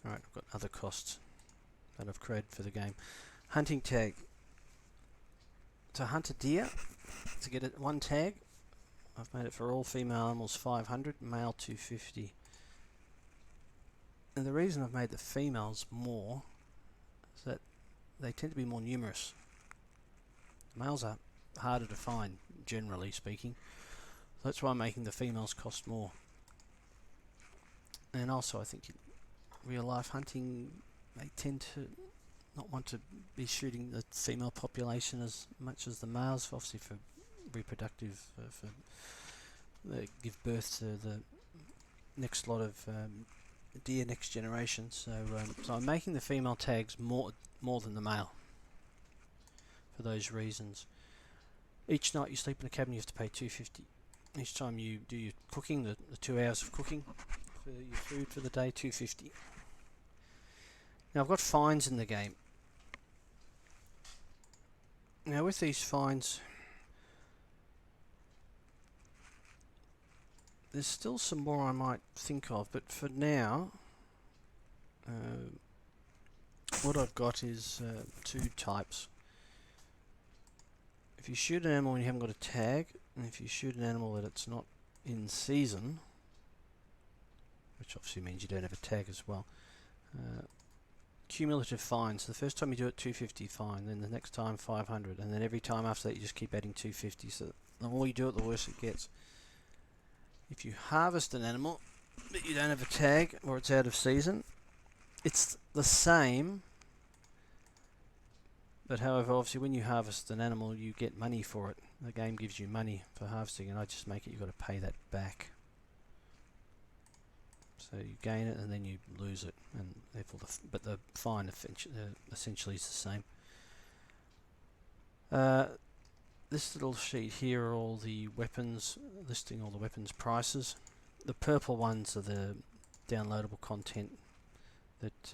Alright, I've got other costs that I've created for the game. Hunting tag. To hunt a deer, to get it one tag, I've made it for all female animals 500, male 250. And the reason I've made the females more is that they tend to be more numerous. Males are harder to find, generally speaking. That's why I'm making the females cost more. And also I think in real life hunting, they tend to not want to be shooting the female population as much as the males, obviously for reproductive, give birth to the next lot of deer next generation. So I'm making the female tags more than the male for those reasons. Each night you sleep in a cabin, you have to pay $250. Each time you do your cooking, the 2 hours of cooking for your food for the day, $250. Now I've got fines in the game. Now with these fines, there's still some more I might think of, but for now, what I've got is two types. If you shoot an animal and you haven't got a tag, and if you shoot an animal that it's not in season, which obviously means you don't have a tag as well, cumulative fines. The first time you do it, $250 fine, then the next time $500, and then every time after that you just keep adding $250. So the more you do it, the worse it gets. If you harvest an animal but you don't have a tag or it's out of season, it's the same, but however, obviously when you harvest an animal you get money for it. The game gives you money for harvesting, and I just make it you've got to pay that back. So you gain it and then you lose it, and therefore but the fine essentially is the same. This little sheet here are all the weapons, listing all the weapons prices. The purple ones are the downloadable content that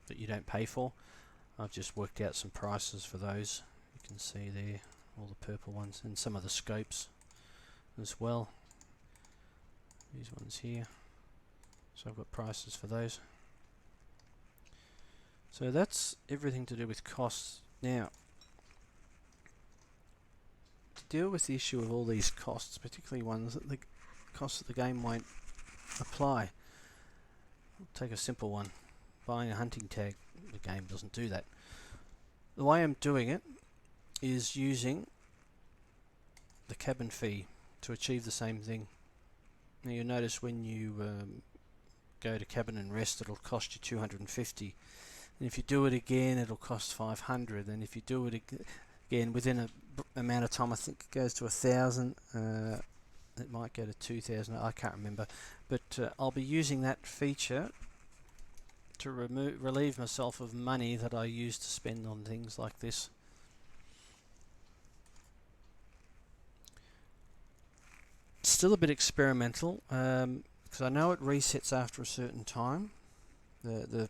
that you don't pay for. I've just worked out some prices for those. You can see there all the purple ones, and some of the scopes as well. These ones here. So I've got prices for those. So that's everything to do with costs. Now, to deal with the issue of all these costs, particularly ones that the costs that the game won't apply, I'll take a simple one. Buying a hunting tag. The game doesn't do that. The way I'm doing it is using the cabin fee to achieve the same thing. Now you'll notice when you go to cabin and rest, it'll cost you $250, and if you do it again it'll cost $500, and if you do it again within a amount of time, I think it goes to $1,000, it might go to $2,000, I can't remember, but I'll be using that feature to relieve myself of money that I used to spend on things like this. Still a bit experimental, because I know it resets after a certain time, the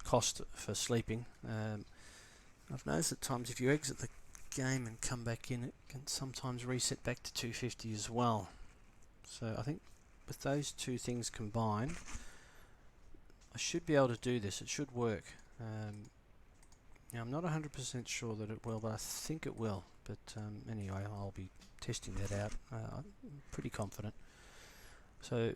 cost for sleeping. I've noticed at times if you exit the game and come back in, it can sometimes reset back to $250 as well. So I think with those two things combined, I should be able to do this. It should work. Now I'm not 100% sure that it will, but I think it will. But anyway, I'll be testing that out. I'm pretty confident. So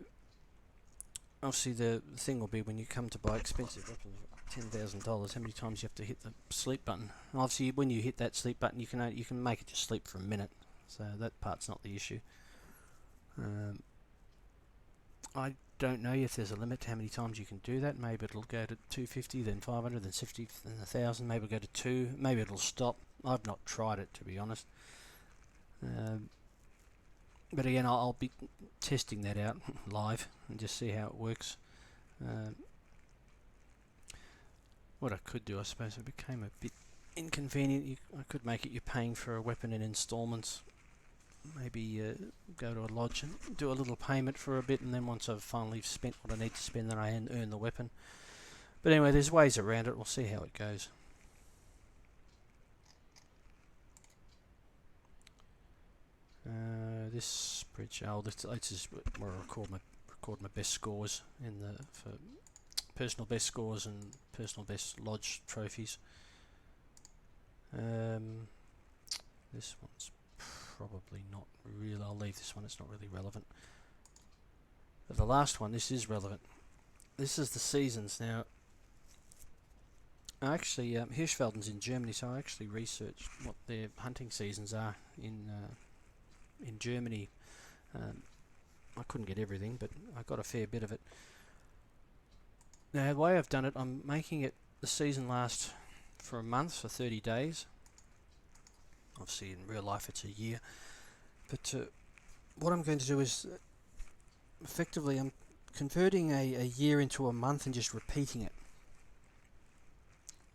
obviously the thing will be when you come to buy expensive weapons, $10,000, how many times you have to hit the sleep button. And obviously when you hit that sleep button, you can make it just sleep for a minute. So that part's not the issue. I don't know if there's a limit to how many times you can do that. Maybe it'll go to 250, then 500, then 50, then 1,000. Maybe it'll go to 2. Maybe it'll stop. I've not tried it, to be honest. But again, I'll be testing that out live and just see how it works. What I could do, I suppose, if it became a bit inconvenient, I could make it you're paying for a weapon in installments. Maybe go to a lodge and do a little payment for a bit, and then once I've finally spent what I need to spend, then I earn the weapon. But anyway, there's ways around it. We'll see how it goes. This bridge, this is where I record my record my best scores in for personal best scores and personal best lodge trophies. This one's probably not real. I'll leave this one, it's not really relevant. But the last one, this is relevant. This is the seasons. Now, actually, Hirschfelden's in Germany, so I actually researched what their hunting seasons are in Germany. I couldn't get everything, but I got a fair bit of it. Now, the way I've done it, I'm making it the season last for a month, for 30 days. Obviously, in real life, it's a year. But what I'm going to do is, effectively, I'm converting a year into a month and just repeating it.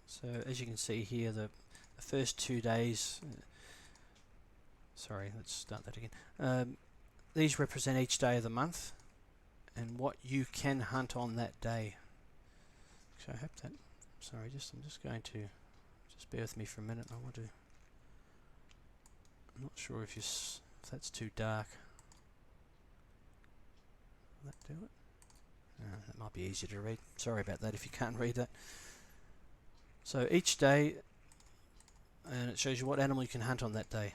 So, as you can see here, the first 2 days... sorry, let's start that again. These represent each day of the month and what you can hunt on that day. So I hope that... Sorry, I'm just going to... Just bear with me for a minute. I want to... I'm not sure if that's too dark. Will that do it? That might be easier to read. Sorry about that if you can't read that. So each day, and it shows you what animal you can hunt on that day.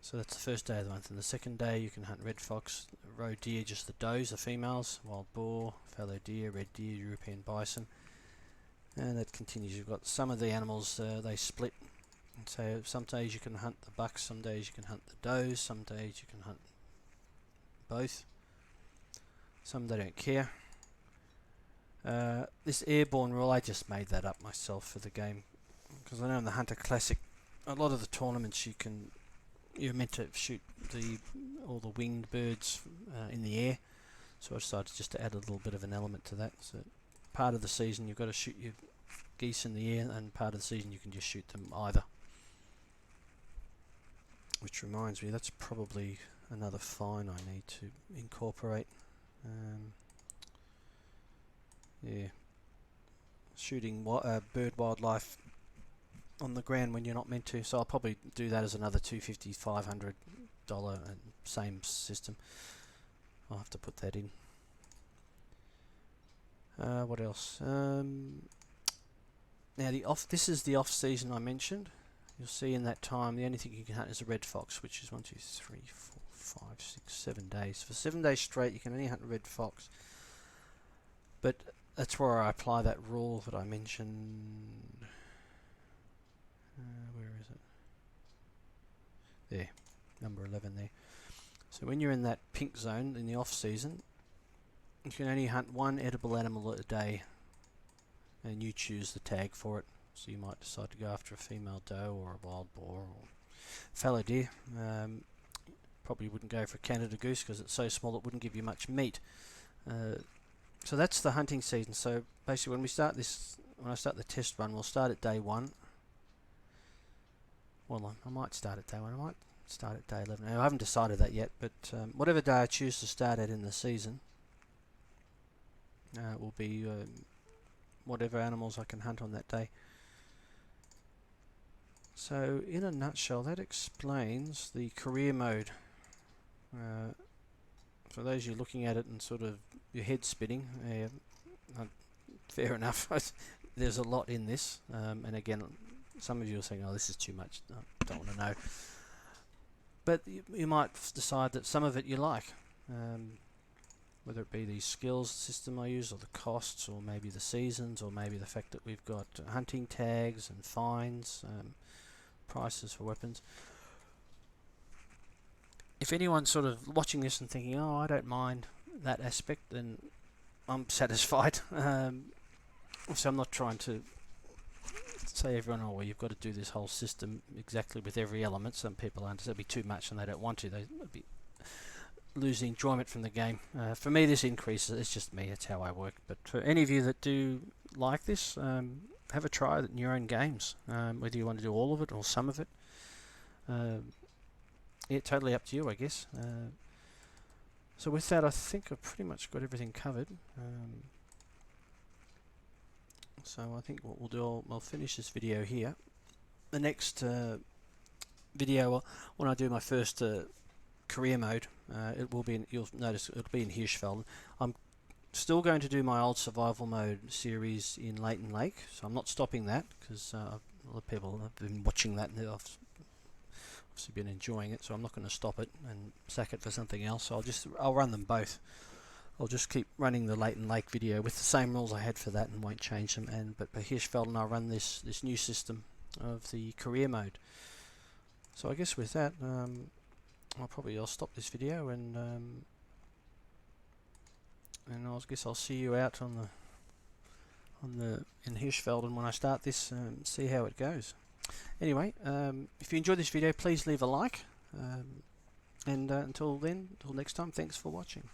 So that's the first day of the month. And the second day you can hunt red fox, roe deer, just the does, the females, wild boar, fallow deer, red deer, European bison. And that continues. You've got some of the animals, they split. And so some days you can hunt the bucks, some days you can hunt the does, some days you can hunt both. Some they don't care. This airborne rule, I just made that up myself for the game. Because I know in the Hunter Classic, a lot of the tournaments you're meant to shoot all the winged birds in the air. So I decided just to add a little bit of an element to that. So part of the season you've got to shoot your geese in the air, and part of the season you can just shoot them either. Which reminds me, that's probably another fine I need to incorporate. Yeah, shooting bird wildlife on the ground when you're not meant to. So I'll probably do that as another $250, $500, and same system. I'll have to put that in. What else? Now this is the off season I mentioned. You'll see in that time the only thing you can hunt is a red fox, which is 1, 2, 3, 4, 5, 6, 7 days. For 7 days straight you can only hunt a red fox. But that's where I apply that rule that I mentioned. Where is it? There, number 11 there. So when you're in that pink zone in the off season, you can only hunt one edible animal a day, and you choose the tag for it. So you might decide to go after a female doe or a wild boar or fallow deer. Probably wouldn't go for a Canada goose because it's so small it wouldn't give you much meat. So that's the hunting season. So basically when I start the test run, we'll start at day 1. Well, I might start at day 1, I might start at day 11. I haven't decided that yet, but whatever day I choose to start at in the season will be whatever animals I can hunt on that day. So in a nutshell, that explains the career mode. For those of you looking at it and sort of your head spinning, fair enough. There's a lot in this, and again, some of you are saying, "Oh, this is too much. I don't want to know." But you might decide that some of it you like, whether it be the skills system I use, or the costs, or maybe the seasons, or maybe the fact that we've got hunting tags and fines, prices for weapons. If anyone's sort of watching this and thinking, "Oh, I don't mind that aspect," then I'm satisfied. So I'm not trying to say everyone, "Oh, well, you've got to do this whole system exactly with every element." Some people understand it'd be too much and they don't want to. They'd be losing enjoyment from the game. For me, this increases. It's just me. It's how I work. But for any of you that do like this, have a try in your own games. Whether you want to do all of it or some of it. Yeah, totally up to you, I guess. So with that, I think I've pretty much got everything covered. So I think what we'll do, I'll finish this video here. The next video, when I do my first career mode, It will be you'll notice it'll be in Hirschfelden. I'm still going to do my old survival mode series in Leighton Lake, so I'm not stopping that, because a lot of people have been watching that and they've obviously been enjoying it, so I'm not going to stop it and sack it for something else. So I'll run them both. I'll just keep running the Leighton Lake video with the same rules I had for that and won't change them. But for Hirschfelden I'll run this new system of the career mode. So I guess with that, I'll stop this video and I guess I'll see you out in Hirschfelden when I start this, see how it goes. Anyway, if you enjoyed this video, please leave a like, and until next time, thanks for watching.